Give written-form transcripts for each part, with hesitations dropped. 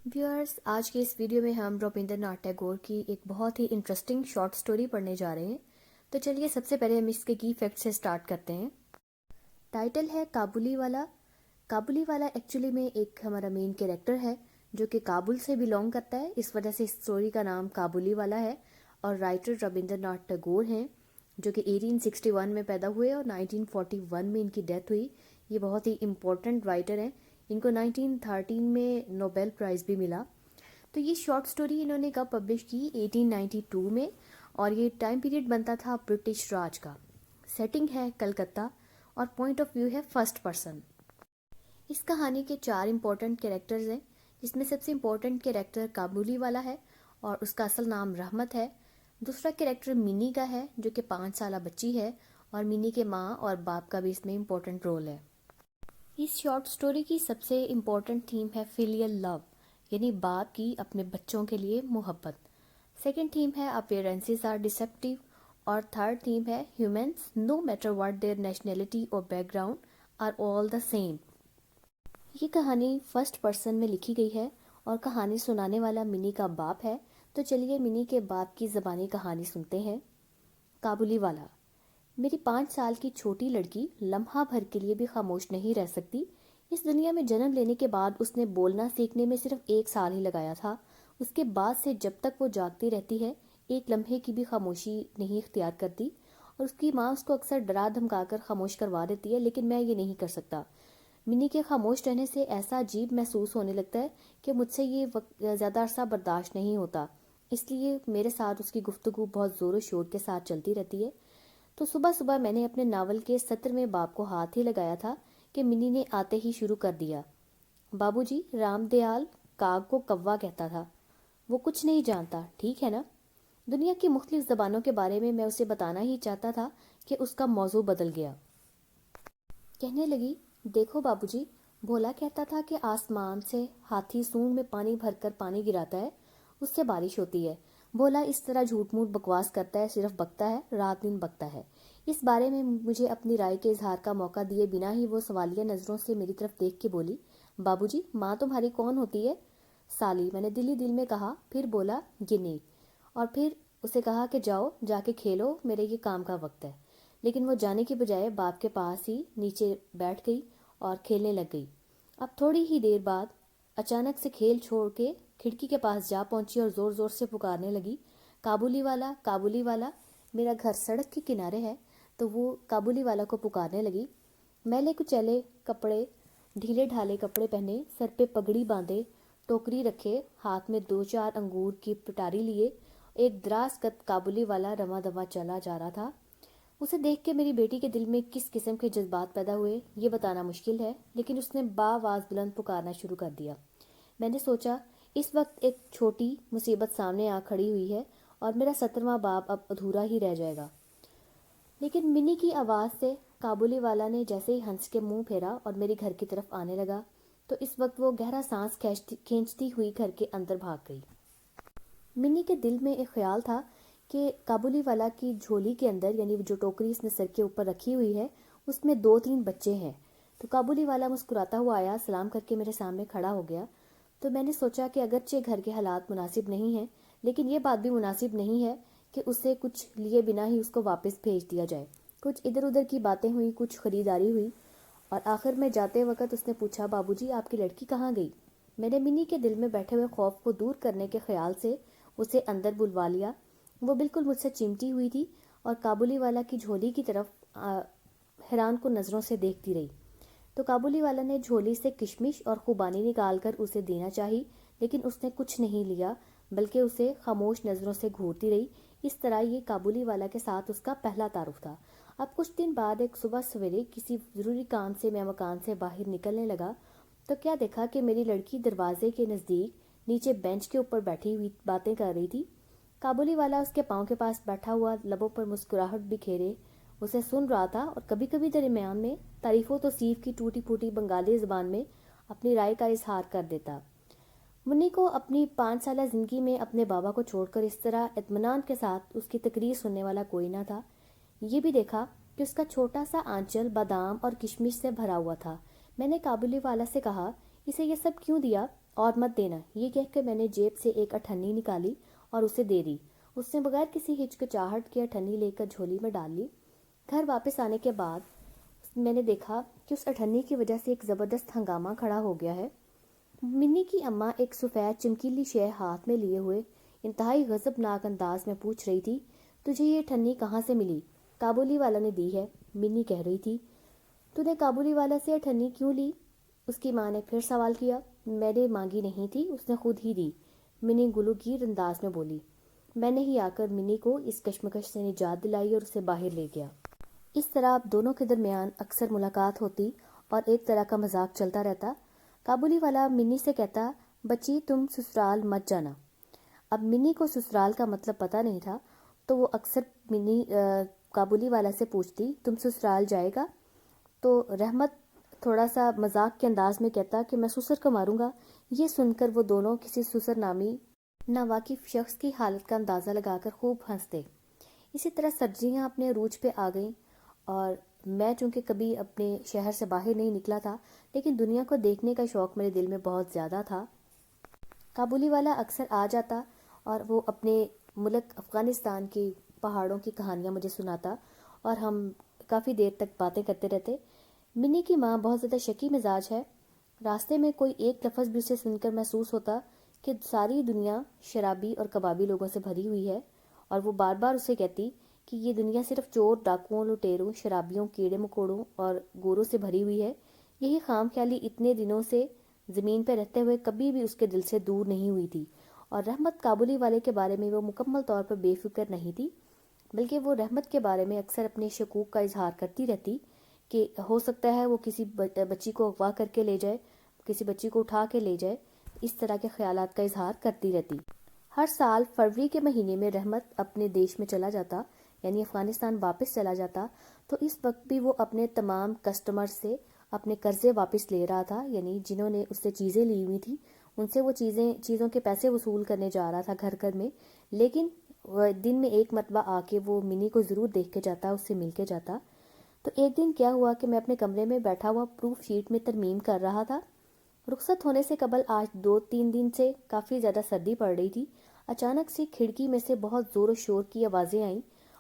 Viewers, आज के इस वीडियो में हम रविंद्रनाथ टैगोर की एक बहुत ही इंटरेस्टिंग शॉर्ट स्टोरी पढ़ने जा रहे हैं। तो चलिए सबसे पहले हम इसके की फैक्ट से स्टार्ट करते हैं। टाइटल है काबुली वाला। काबुली वाला एक्चुअली में एक हमारा मेन कैरेक्टर है जो कि काबुल से बिलोंग करता है, इस वजह से इस स्टोरी का नाम काबुली वाला है। और राइटर रविंद्रनाथ टैगोर हैं जो कि 1861 में पैदा हुए और 1941 में इनकी डेथ हुई। ये बहुत ही इम्पोर्टेंट राइटर हैं। इनको 1913 में नोबेल प्राइज़ भी मिला। तो ये शॉर्ट स्टोरी इन्होंने कब पब्लिश की? 1892 में। और ये टाइम पीरियड बनता था ब्रिटिश राज का। सेटिंग है कलकत्ता और पॉइंट ऑफ व्यू है फर्स्ट पर्सन। इस कहानी के 4 इम्पोर्टेंट कैरेक्टर्स हैं, जिसमें सबसे इम्पोर्टेंट कैरेक्टर काबुली वाला है और उसका असल नाम रहमत है। दूसरा कैरेक्टर मिनी का है जो कि 5 साल बच्ची है और मिनी के माँ और बाप का भी इसमें इम्पोर्टेंट रोल है। इस शॉर्ट स्टोरी की सबसे इम्पोर्टेंट थीम है फिलियल लव, यानी बाप की अपने बच्चों के लिए मोहब्बत। सेकेंड थीम है अपीयरेंसेस आर डिसेप्टिव। और थर्ड थीम है humans no matter what their nationality और background are all the same. ये कहानी फर्स्ट पर्सन में लिखी गई है और कहानी सुनाने वाला मिनी का बाप है। तो चलिए मिनी के बाप की ज़बानी कहानी सुनते हैं। काबुली वाला। मेरी 5 साल की छोटी लड़की लम्हा भर के लिए भी खामोश नहीं रह सकती। इस दुनिया में जन्म लेने के बाद उसने बोलना सीखने में सिर्फ 1 साल ही लगाया था। उसके बाद से जब तक वो जागती रहती है, एक लम्हे की भी खामोशी नहीं इख्तियार करती। और उसकी माँ उसको अक्सर डरा धमकाकर खामोश करवा देती है, लेकिन मैं ये नहीं कर सकता। मिनी के खामोश रहने से ऐसा अजीब महसूस होने लगता है कि मुझसे ये ज़्यादा अरसा बर्दाश्त नहीं होता। इसलिए मेरे साथ उसकी गुफ्तगू बहुत ज़ोर शोर के साथ चलती रहती है। तो सुबह सुबह मैंने अपने नावल के 17वें बाब को हाथ ही लगाया था कि मिनी ने आते ही शुरू कर दिया। बाबूजी, रामदयाल काग को कौवा कहता था। वो कुछ नहीं जानता, ठीक है ना? दुनिया की मुख्तलिफ ज़बानों के बारे में मैं उसे बताना ही चाहता था कि उसका मौजू बदल गया। कहने लगी, देखो बाबूजी, भोला कहता था कि आसमान से हाथी सूंड में पानी भरकर पानी गिराता है, उससे बारिश होती है। भोला इस तरह झूठ मूठ बकवास करता है, सिर्फ बकता है, रात दिन बकता है। इस बारे में मुझे अपनी राय के इजहार का मौका दिए बिना ही वो सवालिया नज़रों से मेरी तरफ देख के बोली, बाबूजी, माँ तुम्हारी कौन होती है? साली, मैंने दिल ही दिल में कहा। फिर बोला, गिनी। और फिर उसे कहा कि जाओ जाके खेलो, मेरे ये काम का वक्त है। लेकिन वो जाने की बजाय बाप के पास ही नीचे बैठ गई और खेलने लग गई। अब थोड़ी ही देर बाद अचानक से खेल छोड़ के खिड़की के पास जा पहुंची और ज़ोर ज़ोर से पुकारने लगी, काबुली वाला, काबुली वाला। मेरा घर सड़क के किनारे है, तो वो काबुली वाला को पुकारने लगी। मैले कुचैले कपड़े, ढीले ढाले कपड़े पहने, सर पे पगड़ी बांधे, टोकरी रखे, हाथ में 2-4 अंगूर की पिटारी लिए, एक दराज कद काबुली वाला रवा दवा चला जा रहा था। उसे देख के मेरी बेटी के दिल में किस किस्म के जज्बात पैदा हुए ये बताना मुश्किल है, लेकिन उसने बाआवाज़ बुलंद पुकारना शुरू कर दिया। मैंने सोचा, इस वक्त एक छोटी मुसीबत सामने आ खड़ी हुई है और मेरा 17वां बाब अब अधूरा ही रह जाएगा। लेकिन मिनी की आवाज़ से काबुली वाला ने जैसे ही हंस के मुंह फेरा और मेरे घर की तरफ आने लगा, तो इस वक्त वो गहरा सांस खींचती हुई घर के अंदर भाग गई। मिनी के दिल में एक ख्याल था कि काबुली वाला की झोली के अंदर, यानी जो टोकरी इसने सर के ऊपर रखी हुई है, उसमें 2-3 बच्चे हैं। तो काबुली वाला मुस्कुराता हुआ आया, सलाम करके मेरे सामने खड़ा हो गया। तो मैंने सोचा कि अगरचे घर के हालात मुनासिब नहीं हैं, लेकिन ये बात भी मुनासिब नहीं है कि उसे कुछ लिए बिना ही उसको वापस भेज दिया जाए। कुछ इधर उधर की बातें हुई, कुछ खरीदारी हुई और आखिर में जाते वक्त उसने पूछा, बाबूजी, आपकी लड़की कहाँ गई? मैंने मिनी के दिल में बैठे हुए खौफ को दूर करने के ख्याल से उसे अंदर बुलवा लिया। वो बिल्कुल मुझसे चिमटी हुई थी और काबुली वाला की झोली की तरफ हैरान को नज़रों से देखती रही। तो काबुली वाला ने झोली से किशमिश और खुबानी निकाल कर उसे देना चाही, लेकिन उसने कुछ नहीं लिया, बल्कि उसे खामोश नज़रों से घूरती रही। इस तरह ये काबुली वाला के साथ उसका पहला तारुफ था। अब कुछ दिन बाद एक सुबह सवेरे किसी ज़रूरी काम से मैं मकान से बाहर निकलने लगा, तो क्या देखा कि मेरी लड़की दरवाजे के नज़दीक नीचे बेंच के ऊपर बैठी हुई बातें कर रही थी। काबुली वाला उसके पाँव के पास बैठा हुआ, लबों पर मुस्कुराहट बिखेरे उसे सुन रहा था और कभी कभी दरमियान में तारीफ़ों तौसीफ की टूटी फूटी बंगाली ज़बान में अपनी राय का इजहार कर देता। मुन्नी को अपनी 5 साल ज़िंदगी में अपने बाबा को छोड़कर इस तरह इत्मीनान के साथ उसकी तकरीर सुनने वाला कोई ना था। ये भी देखा कि उसका छोटा सा आंचल बादाम और किशमिश से भरा हुआ था। मैंने काबुली वाला से कहा, इसे ये सब क्यों दिया? اور مت دینا۔ یہ کہہ کر میں نے جیب سے ایک اٹھنی نکالی اور اسے دے دی۔ اس نے بغیر کسی ہچکچاہٹ کے اٹھنی لے کر جھولی میں ڈال لی۔ گھر واپس آنے کے بعد میں نے دیکھا کہ اس اٹھنی کی وجہ سے ایک زبردست ہنگامہ کھڑا ہو گیا ہے۔ منی کی اماں ایک سفید چمکیلی شے ہاتھ میں لیے ہوئے انتہائی غضبناک انداز میں پوچھ رہی تھی، تجھے یہ ٹھنی کہاں سے ملی؟ کابلی والا نے دی ہے، منی کہہ رہی تھی۔ تو نے کابلی والا سے ٹھنی کیوں لی؟ اس کی ماں نے پھر سوال کیا۔ میں نے مانگی نہیں تھی، اس نے خود ہی دی، منی گلوگیر انداز میں بولی۔ میں نے ہی آ کر منی کو اس کشمکش سے نجات دلائی اور اسے باہر لے گیا۔ اس طرح اب دونوں کے درمیان اکثر ملاقات ہوتی اور ایک طرح کا مذاق چلتا رہتا۔ کابلی والا منی سے کہتا، بچی تم سسرال مت جانا۔ اب منی کو سسرال کا مطلب پتہ نہیں تھا، تو وہ اکثر منی کابلی والا سے پوچھتی، تم سسرال جائے گا؟ تو رحمت تھوڑا سا مذاق کے انداز میں کہتا کہ میں سسر کو ماروں گا۔ یہ سن کر وہ دونوں کسی سسر نامی ناواقف شخص کی حالت کا اندازہ لگا کر خوب ہنستے۔ اسی طرح سبزیاں اپنے عروج پہ آ گئیں، اور میں چونکہ کبھی اپنے شہر سے باہر نہیں نکلا تھا، لیکن دنیا کو دیکھنے کا شوق میرے دل میں بہت زیادہ تھا۔ کابلی والا اکثر آ جاتا اور وہ اپنے ملک افغانستان کی پہاڑوں کی کہانیاں مجھے سناتا اور ہم کافی دیر تک باتیں کرتے رہتے۔ منی کی ماں بہت زیادہ شکی مزاج ہے۔ راستے میں کوئی ایک لفظ بھی اسے سن کر محسوس ہوتا کہ ساری دنیا شرابی اور کبابی لوگوں سے بھری ہوئی ہے، اور وہ بار بار اسے کہتی کہ یہ دنیا صرف چور، ڈاکوؤں، لٹیروں، شرابیوں، کیڑے مکوڑوں اور گوروں سے بھری ہوئی ہے۔ یہی خام خیالی اتنے دنوں سے زمین پہ رہتے ہوئے کبھی بھی اس کے دل سے دور نہیں ہوئی تھی، اور رحمت کابلی والے کے بارے میں وہ مکمل طور پر بے فکر نہیں تھی، بلکہ وہ رحمت کے بارے میں اکثر اپنے شکوک کا اظہار کرتی رہتی کہ ہو سکتا ہے وہ کسی بچی کو اغوا کر کے لے جائے، کسی بچی کو اٹھا کے لے جائے۔ اس طرح کے خیالات کا اظہار کرتی رہتی۔ ہر سال فروری کے مہینے میں رحمت اپنے دیش میں چلا جاتا، یعنی افغانستان واپس چلا جاتا، تو اس وقت بھی وہ اپنے تمام کسٹمر سے اپنے قرضے واپس لے رہا تھا، یعنی جنہوں نے اس سے چیزیں لی ہوئی تھیں ان سے وہ چیزوں کے پیسے وصول کرنے جا رہا تھا گھر گھر میں۔ لیکن دن میں ایک مرتبہ آ کے وہ منی کو ضرور دیکھ کے جاتا، اس سے مل کے جاتا۔ تو ایک دن کیا ہوا کہ میں اپنے کمرے میں بیٹھا ہوا پروف شیٹ میں ترمیم کر رہا تھا۔ رخصت ہونے سے قبل آج 2-3 دن سے کافی زیادہ سردی پڑ رہی تھی۔ اچانک سے کھڑکی میں سے بہت زور و شور کی آوازیں آئیں،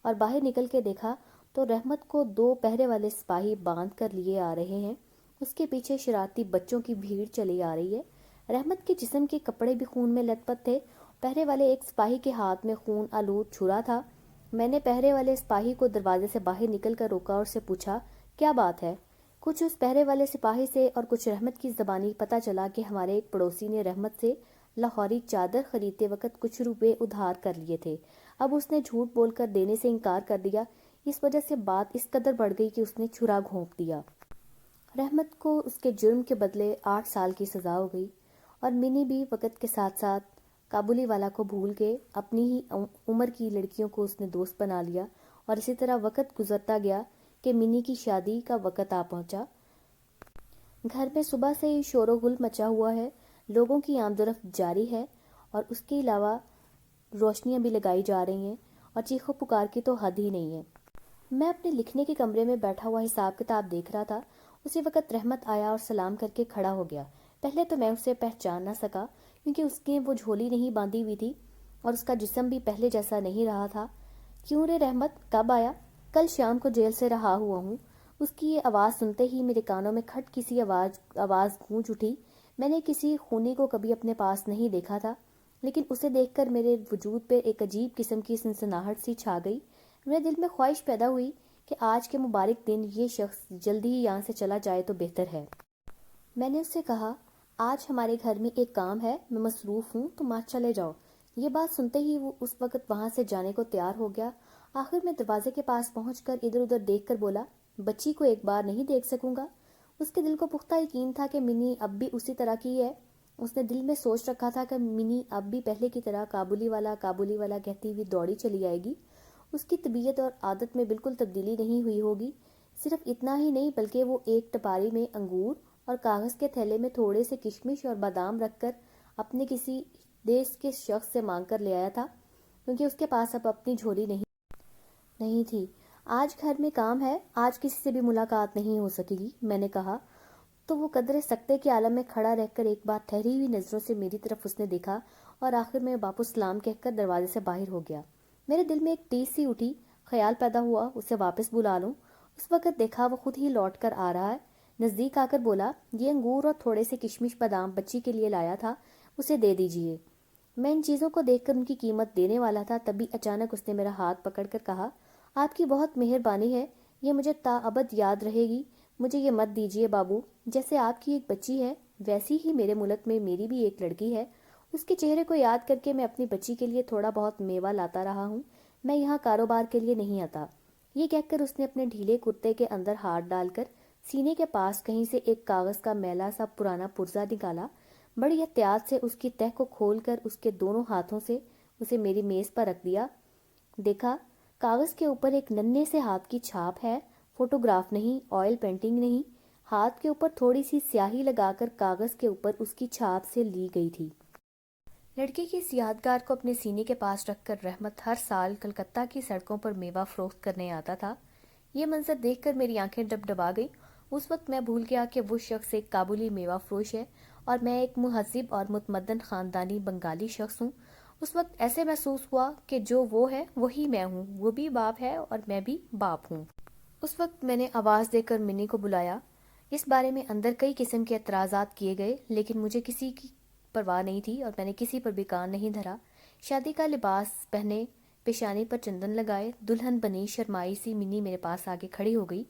اور باہر نکل کے دیکھا تو رحمت کو 2 پہرے والے سپاہی باندھ کر لیے آ رہے ہیں۔ اس کے پیچھے شرارتی بچوں کی بھیڑ چلی آ رہی ہے۔ رحمت کے جسم کے کپڑے بھی خون میں لت پت تھے۔ پہرے والے ایک سپاہی کے ہاتھ میں خون آلود چھرا تھا۔ میں نے پہرے والے سپاہی کو دروازے سے باہر نکل کر روکا اور اس سے پوچھا، کیا بات ہے؟ کچھ اس پہرے والے سپاہی سے اور کچھ رحمت کی زبانی پتہ چلا کہ ہمارے ایک پڑوسی نے رحمت سے لاہوری چادر خریدتے وقت کچھ روپے ادھار کر لیے تھے۔ اب اس نے جھوٹ بول کر دینے سے انکار کر دیا۔ اس وجہ سے بات اس قدر بڑھ گئی کہ اس نے چھرا گھونپ دیا۔ رحمت کو اس کے جرم کے بدلے 8 سال کی سزا ہو گئی، اور منی بھی وقت کے ساتھ ساتھ کابلی والا کو بھول کے اپنی ہی عمر کی لڑکیوں کو اس نے دوست بنا لیا، اور اسی طرح وقت گزرتا گیا کہ منی کی شادی کا وقت آ پہنچا۔ گھر میں صبح سے ہی شور و غل مچا ہوا ہے، لوگوں کی آمد و رفت جاری ہے، اور اس کے علاوہ روشنیاں بھی لگائی جا رہی ہیں، اور چیخ و پکار کی تو حد ہی نہیں ہے۔ میں اپنے لکھنے کے کمرے میں بیٹھا ہوا حساب کتاب دیکھ رہا تھا۔ اسی وقت رحمت آیا اور سلام کر کے کھڑا ہو گیا۔ پہلے تو میں اسے پہچان نہ سکا، کیونکہ اس نے وہ جھولی نہیں باندھی ہوئی تھی اور اس کا جسم بھی پہلے جیسا نہیں رہا تھا۔ کیوں رے رحمت، کب آیا؟ کل شام کو جیل سے رہا ہوا ہوں۔ اس کی یہ آواز سنتے ہی میرے کانوں میں کھٹ کسی آواز گونج اٹھی۔ میں نے کسی خونی کو کبھی اپنے پاس نہیں دیکھا تھا، لیکن اسے دیکھ کر میرے وجود پہ ایک عجیب قسم کی سنسناہٹ سی چھا گئی۔ میرے دل میں خواہش پیدا ہوئی کہ آج کے مبارک دن یہ شخص جلدی ہی یہاں سے چلا جائے تو بہتر ہے۔ میں نے اس سے کہا، آج ہمارے گھر میں ایک کام ہے، میں مصروف ہوں، تم آج چلے جاؤ۔ یہ بات سنتے ہی وہ اس وقت وہاں سے جانے کو تیار ہو گیا۔ آخر میں دروازے کے پاس پہنچ کر ادھر ادھر دیکھ کر بولا، بچی کو ایک بار نہیں دیکھ سکوں گا؟ اس کے دل کو پختہ یقین تھا کہ منی اب بھی اسی طرح کی ہے۔ اس نے دل میں سوچ رکھا تھا کہ منی اب بھی پہلے کی طرح کابلی والا کہتی ہوئی دوڑی چلی آئے گی۔ اس کی طبیعت اور عادت میں بالکل تبدیلی نہیں ہوئی ہوگی۔ صرف اتنا ہی نہیں بلکہ وہ ایک ٹپاری میں انگور اور کاغذ کے تھیلے میں تھوڑے سے کشمش اور بادام رکھ کر اپنے کسی دیس کے شخص سے مانگ کر لے آیا تھا، کیونکہ اس کے پاس اب اپنی جھولی نہیں تھی۔ آج گھر میں کام ہے، آج کسی سے بھی ملاقات نہیں ہو سکے گی، میں نے کہا۔ तो वो कदरे सकते के आलम में खड़ा रहकर एक बार ठहरी हुई नजरों से मेरी तरफ उसने देखा और आखिर में बापू सलाम कहकर दरवाजे से बाहर हो गया। मेरे दिल में एक टीस सी उठी, ख्याल पैदा हुआ उसे वापस बुला लूं। उस वक्त देखा वो खुद ही लौट कर आ रहा है। नजदीक आकर बोला, ये अंगूर और थोड़े से किशमिश बादाम बच्ची के लिए लाया था, उसे दे दीजिए। मैं इन चीज़ों को देखकर उनकी कीमत देने वाला था, तभी अचानक उसने मेरा हाथ पकड़कर कहा, आपकी बहुत मेहरबानी है, ये मुझे ताअबद याद रहेगी। मुझे ये मत दीजिए बाबू, जैसे आपकी एक बच्ची है वैसी ही मेरे मुल्क में मेरी भी एक लड़की है। उसके चेहरे को याद करके मैं अपनी बच्ची के लिए थोड़ा बहुत मेवा लाता रहा हूँ। मैं यहाँ कारोबार के लिए नहीं आता। ये कहकर उसने अपने ढीले कुर्ते के अंदर हाथ डालकर सीने के पास कहीं से एक कागज का मैला सा पुराना पुर्जा निकाला। बड़ी एहतियात से उसकी तह को खोलकर उसके दोनों हाथों से उसे मेरी मेज पर रख दिया। देखा, कागज के ऊपर एक नन्हे से हाथ की छाप है, फोटोग्राफ नहीं, ऑयल पेंटिंग नहीं। हाथ के ऊपर थोड़ी सी स्याही लगाकर कागज के ऊपर उसकी छाप से ली गई थी। लड़की की इस यादगार को अपने सीने के पास रखकर रहमत हर साल कलकत्ता की सड़कों पर मेवा फरोख्त करने आता था। ये मंजर देखकर मेरी आंखें डबडबा गई। उस वक्त मैं भूल गया कि वो शख्स एक काबुली मेवा फरोश है और मैं एक मुहज्जिब और मुतमद्दन खानदानी बंगाली शख्स हूँ। उस वक्त ऐसे महसूस हुआ कि जो वो है वही मैं हूँ, वो भी बाप है और मैं भी बाप हूँ। उस वक्त मैंने आवाज़ देकर मिनी को बुलाया। इस बारे में अंदर कई किस्म के एतराज़ात किए गए, लेकिन मुझे किसी की परवाह नहीं थी और मैंने किसी पर भी कान नहीं धरा। शादी का लिबास पहने, पेशानी पर चंदन लगाए, दुल्हन बनी शर्माई सी मिनी मेरे पास आके खड़ी हो गई।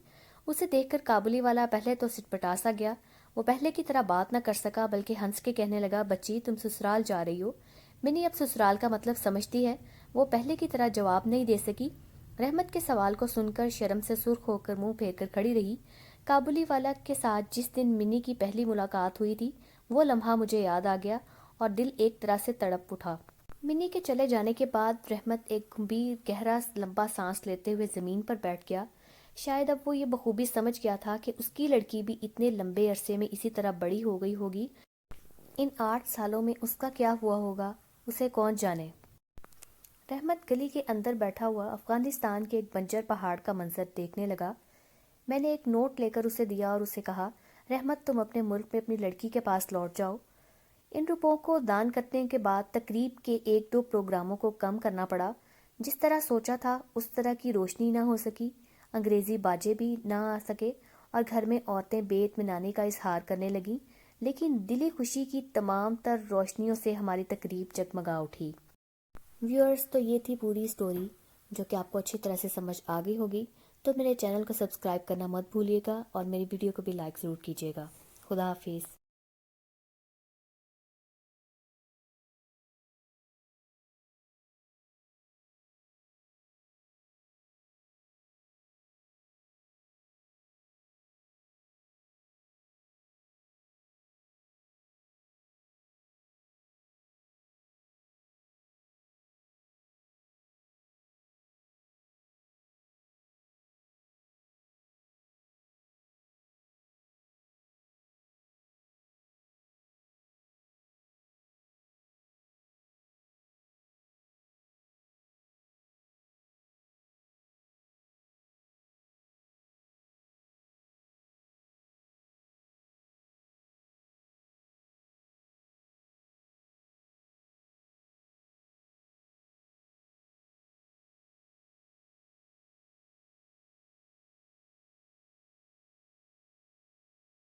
उसे देखकर काबुली वाला पहले तो सिटपटा सा गया। वो पहले की तरह बात न कर सका, बल्कि हंस के कहने लगा, बच्ची तुम ससुराल जा रही हो। मिनी अब ससुराल का मतलब समझती है। वो पहले की तरह जवाब नहीं दे सकी। रहमत के सवाल को सुनकर शर्म से सुर्ख होकर मुंह फेर कर खड़ी रही। काबुली वाला के साथ जिस दिन मिनी की पहली मुलाकात हुई थी, वो लम्हा मुझे याद आ गया और दिल एक तरह से तड़प उठा। मिनी के चले जाने के बाद रहमत एक गंभीर गहरा लंबा सांस लेते हुए ज़मीन पर बैठ गया। शायद अब वो ये बखूबी समझ गया था कि उसकी लड़की भी इतने लंबे अरसे में इसी तरह बड़ी हो गई होगी। इन 8 सालों में उसका क्या हुआ होगा, उसे कौन जाने। रहमत गली के अंदर बैठा हुआ अफगानिस्तान के एक बंजर पहाड़ का मंजर देखने लगा। मैंने एक नोट लेकर उसे दिया और उसे कहा, रहमत तुम अपने मुल्क में अपनी लड़की के पास लौट जाओ। इन रुपयों को दान करने के बाद तकरीब के 1-2 प्रोग्रामों को कम करना पड़ा। जिस तरह सोचा था उस तरह की रोशनी ना हो सकी, अंग्रेजी बाजे भी ना आ सके और घर में औरतें बेइत्मीनानी का इजहार करने लगीं। लेकिन दिली खुशी की तमाम तर रोशनियों से हमारी तकरीब जगमगा उठी। व्यूअर्स, तो ये थी पूरी स्टोरी जो कि आपको अच्छी तरह से समझ आ गई होगी। तो मेरे चैनल को सब्सक्राइब करना मत भूलिएगा और मेरी वीडियो को भी लाइक ज़रूर कीजिएगा। खुदा हाफिज़।